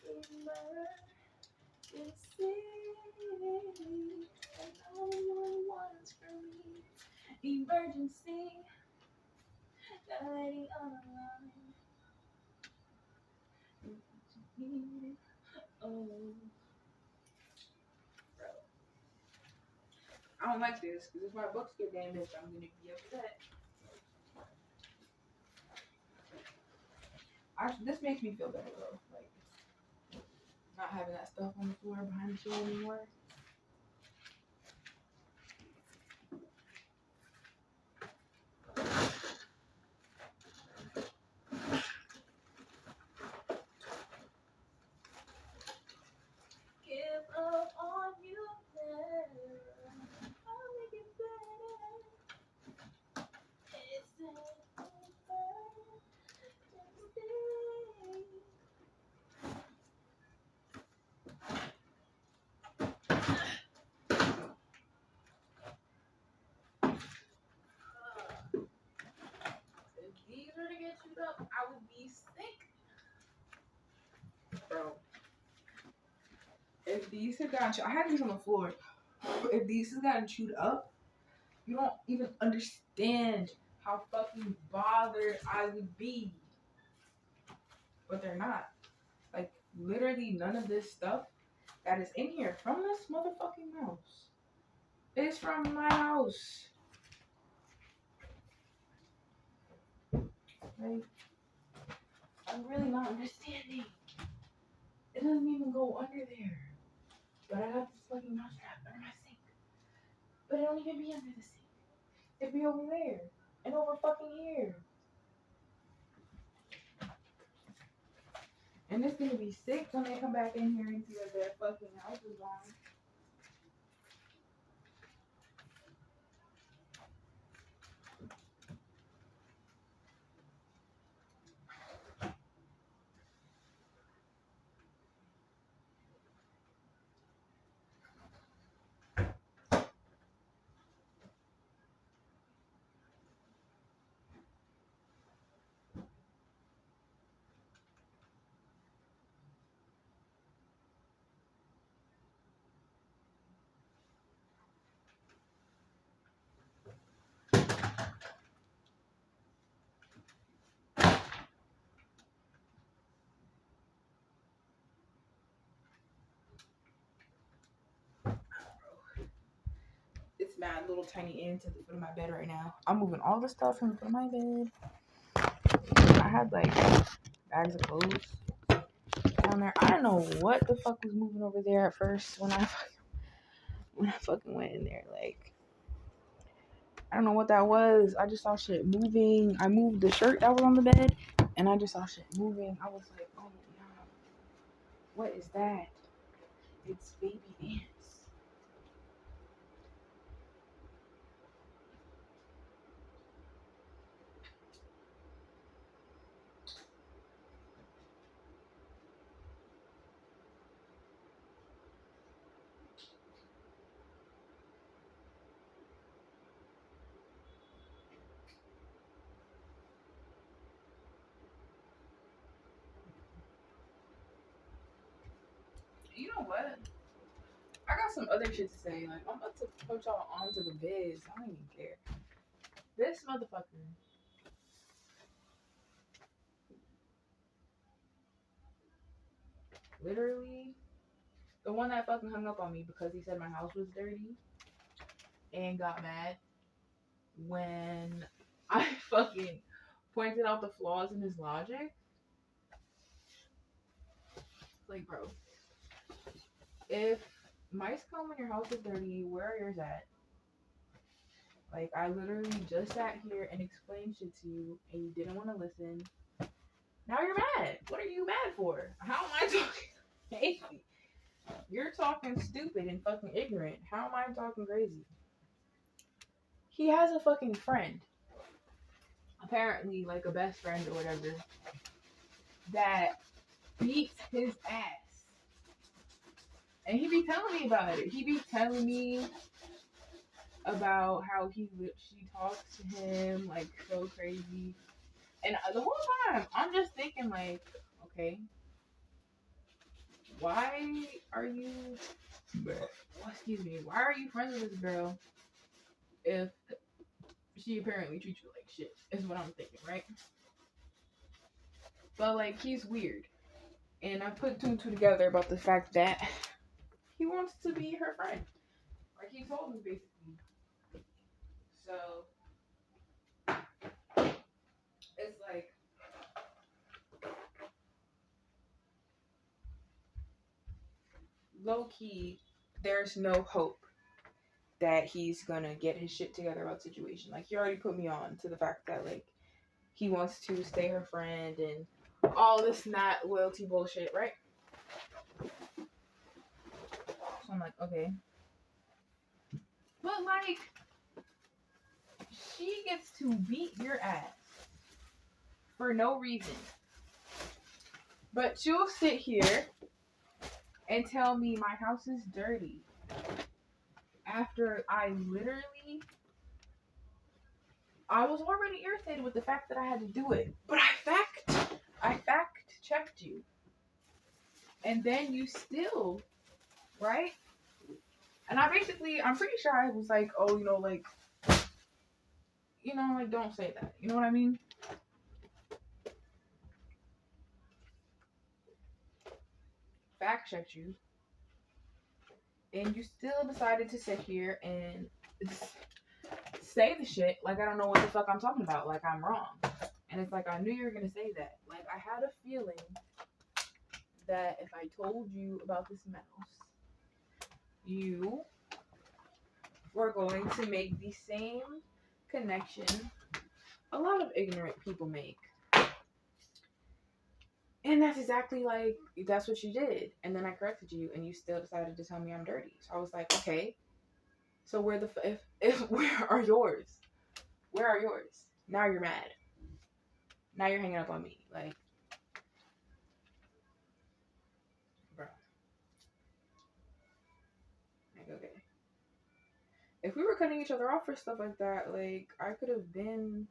Emergency. And no one wants from me. Emergency. Got a lady on the line. Oh. Bro. I don't like this because if my books get damaged, I'm gonna be upset. This makes me feel better though, like not having that stuff on the floor behind the chair anymore. Give up on you now. I'll make it better. It's if these were to get chewed up, I would be sick. Bro. If these had gotten chewed, I had these on the floor. If these had gotten chewed up, you don't even understand how fucking bothered I would be. But they're not. Like, literally none of this stuff that is in here from this motherfucking house is from my house. Like, I'm really not understanding. It doesn't even go under there. But I got this fucking mouse trap under my sink. But it don't even be under the sink. It'd be over there. And over fucking here. And it's gonna be sick when they come back in here and see that their fucking house is gone. It's mad little tiny into the foot of my bed right now. I'm moving all the stuff from the foot of my bed. I had like bags of clothes down there. I don't know what the fuck was moving over there at first when I fucking went in there. Like, I don't know what that was. I just saw shit moving. I moved the shirt that was on the bed, and I just saw shit moving. I was like, oh my god, what is that? It's baby ants. You know what? I got some other shit to say. Like, I'm about to put y'all onto the vids. I don't even care. This motherfucker. Literally, the one that fucking hung up on me because he said my house was dirty and got mad when I fucking pointed out the flaws in his logic. Like, bro, if mice come when your house is dirty, where are yours at? Like, I literally just sat here and explained shit to you, and you didn't want to listen. Now you're mad. What are you mad for? How am I talking crazy? You're talking stupid and fucking ignorant. How am I talking crazy? He has a fucking friend. Apparently, like a best friend or whatever, that beats his ass. And he be telling me about it. He be telling me about how she talks to him like so crazy. And the whole time, I'm just thinking like, okay, why are you, excuse me, why are you friends with this girl if she apparently treats you like shit, is what I'm thinking, right? But like, he's weird. And I put two and two together about the fact that he wants to be her friend. Like he told me basically. So it's like, low key, there's no hope that he's gonna get his shit together about the situation. Like he already put me on to the fact that like he wants to stay her friend and all this not loyalty bullshit, right? So I'm like, okay. But like, she gets to beat your ass for no reason. But she'll sit here and tell me my house is dirty after I was already irritated with the fact that I had to do it. But I fact checked you. And then you still, right? And I'm pretty sure I was like, oh, like, don't say that. You know what I mean? Fact checked you. And you still decided to sit here and say the shit like I don't know what the fuck I'm talking about. Like I'm wrong. And it's like, I knew you were going to say that. Like, I had a feeling that if I told you about this mouse, you were going to make the same connection a lot of ignorant people make. And And that's exactly like, that's what you did. And then I corrected you and you still decided to tell me I'm dirty. So I was like, okay, so where the, if where are yours? Where are yours? Now you're mad. Now you're hanging up on me. Like, bro. Like, okay. If we were cutting each other off for stuff like that, like, I could have been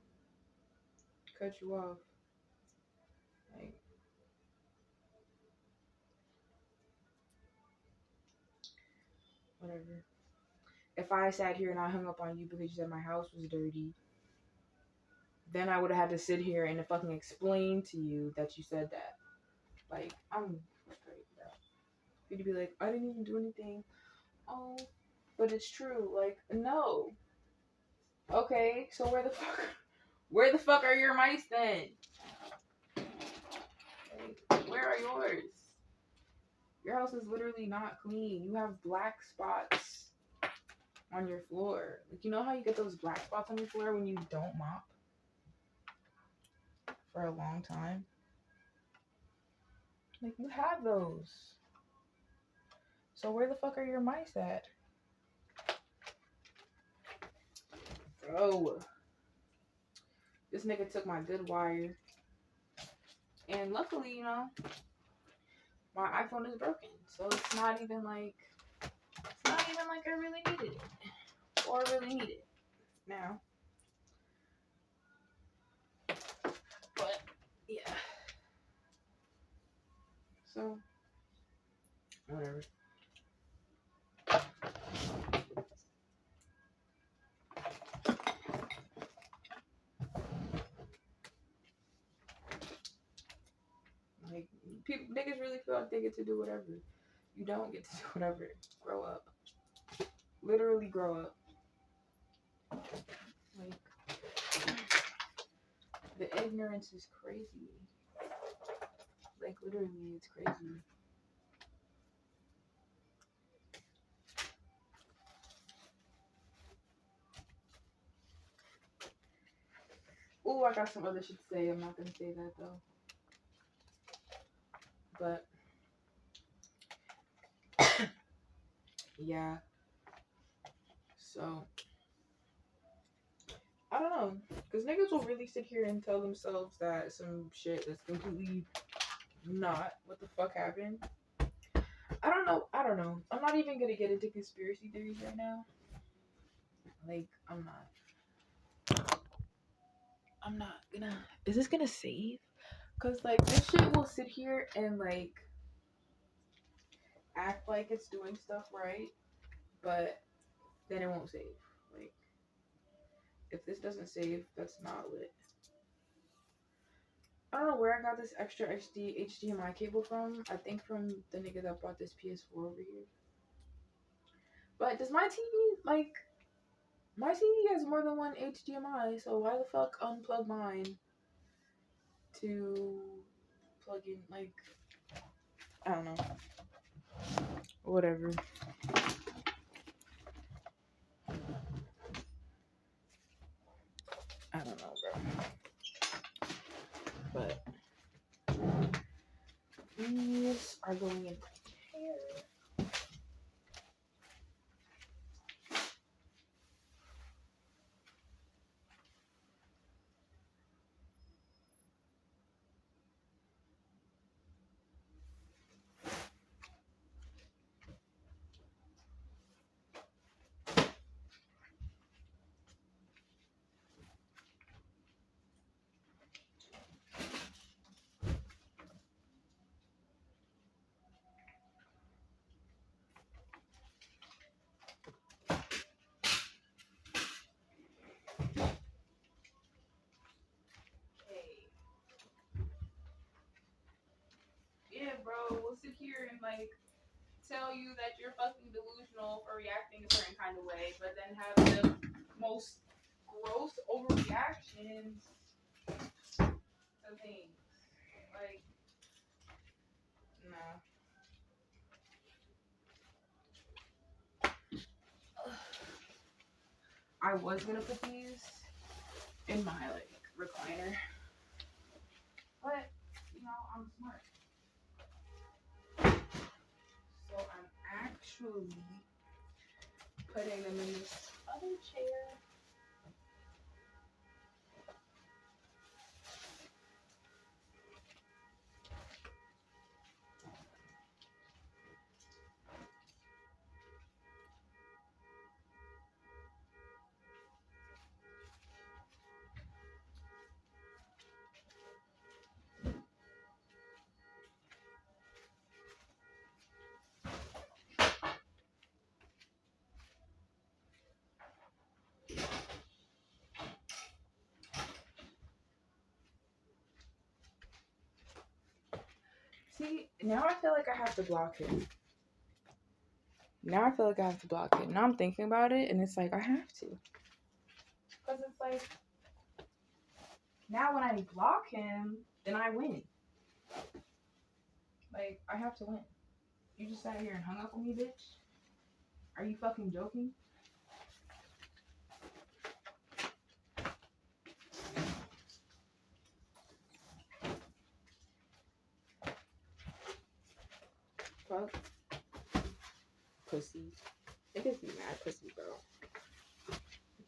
cut you off. Like, whatever. If I sat here and I hung up on you because you said my house was dirty, then I would have had to sit here and fucking explain to you that you said that. Like, I'm straight, bro. You'd be like, I didn't even do anything. Oh, but it's true. Like, no. Okay, so where the fuck are your mice then? Like, where are yours? Your house is literally not clean. You have black spots on your floor. Like, you know how you get those black spots on your floor when you don't mop for a long time? Like, you have those. So where the fuck are your mice at? Bro. This nigga took my good wire. And luckily, you know, my iPhone is broken. So it's not even like I really needed it. Or really need it now. But yeah. So whatever. Like, people, niggas really feel like they get to do whatever. You don't get to do whatever. Grow up. Literally grow up. Like, the ignorance is crazy. Like, literally, it's crazy. Ooh, I got some other shit to say. I'm not gonna say that though. But yeah. So I don't know, because niggas will really sit here and tell themselves that some shit that's completely not what the fuck happened. I don't know. I'm not even gonna get into conspiracy theories right now. Like, I'm not gonna. Is this gonna save? Cause like this shit will sit here and like act like it's doing stuff right, but then it won't save. Like, if this doesn't save, that's not lit. I don't know where I got this extra HDMI cable from. I think from the nigga that brought this PS4 over here. But does my TV, like, my TV has more than one HDMI, so why the fuck unplug mine to plug in, like, I don't know. Whatever. I don't know, bro. But these are going in here. Yeah, bro, we'll sit here and like tell you that you're fucking delusional for reacting a certain kind of way, but then have the most gross overreactions to things. Like, nah. I was gonna put these in my like recliner, but you know, I'm smart. eventually putting them in this other chair. See, now I feel like I have to block him. Now I'm thinking about it, and it's like, I have to. Because it's like, now when I block him, then I win. Like, I have to win. You just sat here and hung up on me, bitch? Are you fucking joking? Fuck. Pussy. Niggas be mad pussy, bro.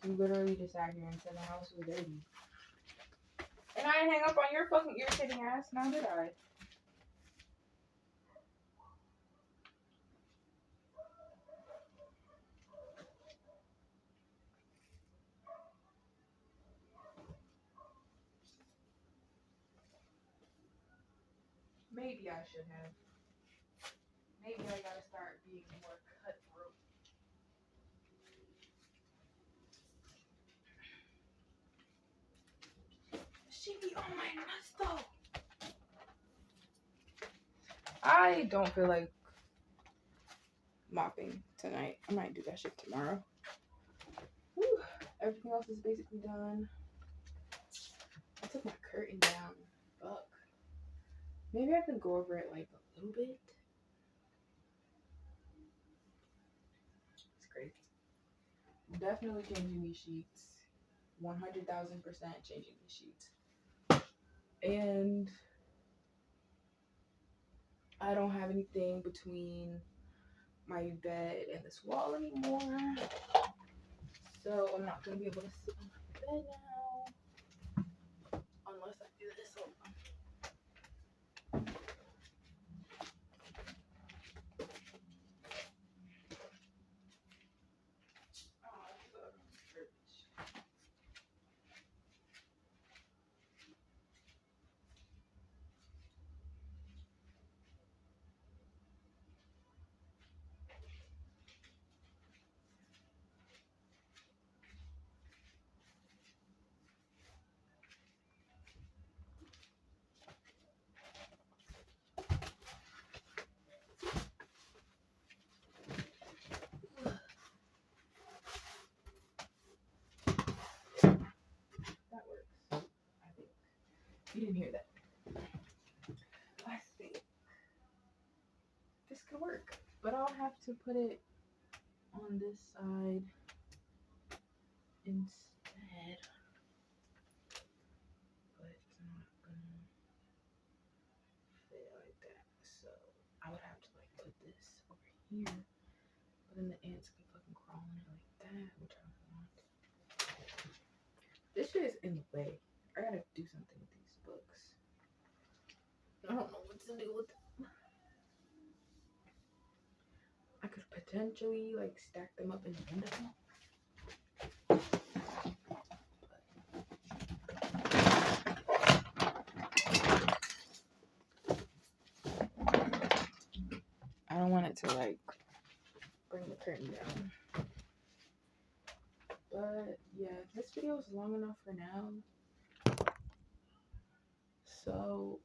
You literally just sat here and said my house was dirty. And I didn't hang up on your fucking irritating ass, now did I? Maybe I should have. Maybe I gotta start being more cutthroat. She be on my nuts though. I don't feel like mopping tonight. I might do that shit tomorrow. Whew. Everything else is basically done. I took my curtain down. Fuck. Maybe I could go over it like a little bit. It's crazy. Definitely changing these sheets. 100,000% changing these sheets. And I don't have anything between my bed and this wall anymore. So I'm not going to be able to sit on my bed now. Unless I do this. Hold on. That works. I think. You didn't hear that. I think this could work. But I'll have to put it on this side instead. But it's not gonna fit like that. So I would have to like put this over here. But then the ants can fucking crawl in it like that, which I don't want. This shit is in the way. I gotta do something with these books. I don't know what to do with them. I could potentially like stack them up in the window. I don't want it to like bring the curtain down. But yeah, this video is long enough for now. So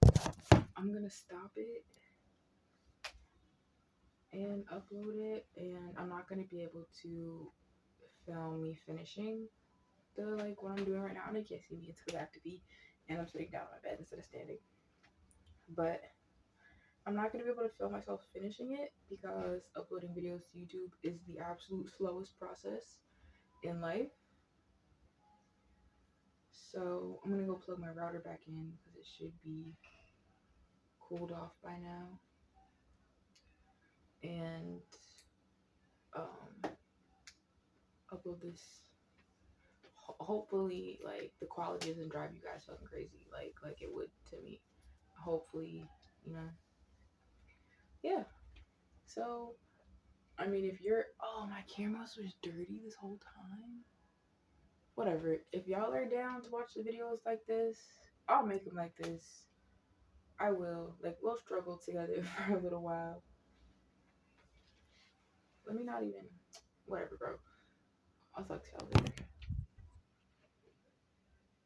I'm gonna stop it and upload it, and I'm not gonna be able to film me finishing the like what I'm doing right now. And I can't see me, it's because I have to pee, and I'm sitting down on my bed instead of standing. But I'm not gonna be able to film myself finishing it because uploading videos to YouTube is the absolute slowest process in life. So I'm gonna go plug my router back in because it should be cooled off by now. And upload this. Hopefully, like, the quality doesn't drive you guys fucking crazy, like it would to me. Hopefully, you know. Yeah. So, I mean, if you're, oh, my camera was dirty this whole time. Whatever. If y'all are down to watch the videos like this, I'll make them like this. I will. Like, we'll struggle together for a little while. Let me not even. Whatever, bro. I'll talk to y'all later.